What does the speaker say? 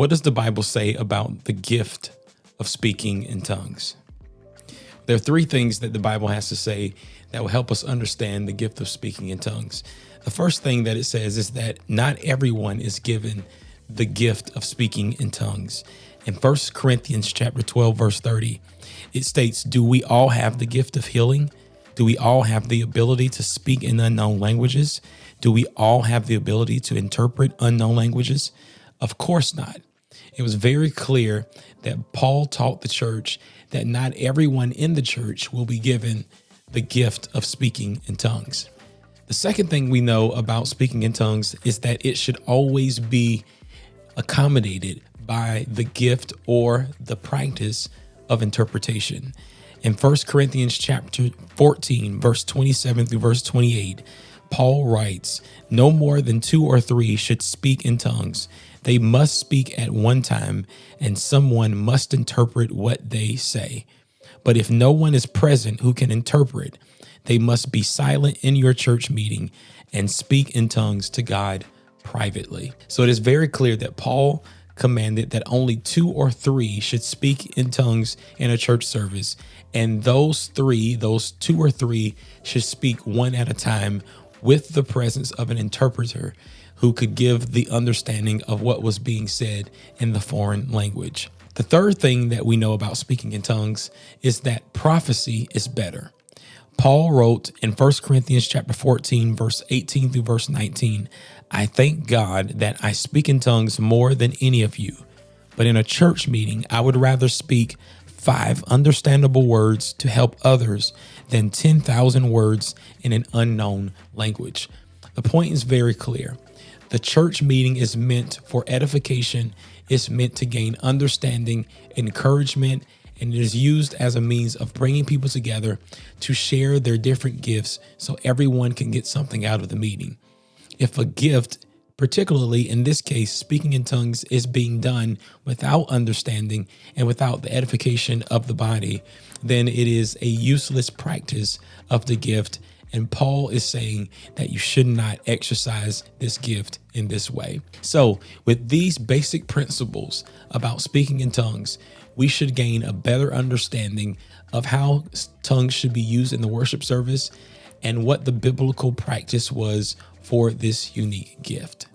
What does the Bible say about the gift of speaking in tongues? There are three things that the Bible has to say that will help us understand the gift of speaking in tongues. The first thing that it says is that not everyone is given the gift of speaking in tongues. In 1 Corinthians chapter 12, verse 30, it states, do we all have the gift of healing? Do we all have the ability to speak in unknown languages? Do we all have the ability to interpret unknown languages? Of course not. It was very clear that Paul taught the church that not everyone in the church will be given the gift of speaking in tongues. The second thing we know about speaking in tongues is that it should always be accommodated by the gift or the practice of interpretation. In 1 Corinthians chapter 14, verse 27 through verse 28, Paul writes, no more than 2 or 3 should speak in tongues. They must speak at one time, and someone must interpret what they say. But if no one is present who can interpret, they must be silent in your church meeting and speak in tongues to God privately. So it is very clear that Paul commanded that only 2 or 3 should speak in tongues in a church service. And those 2 or 3 should speak one at a time with the presence of an interpreter who could give the understanding of what was being said in the foreign language. The third thing that we know about speaking in tongues is that prophecy is better. Paul wrote in 1 Corinthians chapter 14, verse 18 through verse 19, I thank God that I speak in tongues more than any of you, but in a church meeting, I would rather speak 5 understandable words to help others than 10,000 words in an unknown language. The point is very clear. The church meeting is meant for edification. It's meant to gain understanding, encouragement, and it is used as a means of bringing people together to share their different gifts so everyone can get something out of the meeting. If a gift, particularly in this case, speaking in tongues, is being done without understanding and without the edification of the body, then it is a useless practice of the gift. And Paul is saying that you should not exercise this gift in this way. So with these basic principles about speaking in tongues, we should gain a better understanding of how tongues should be used in the worship service and what the biblical practice was for this unique gift.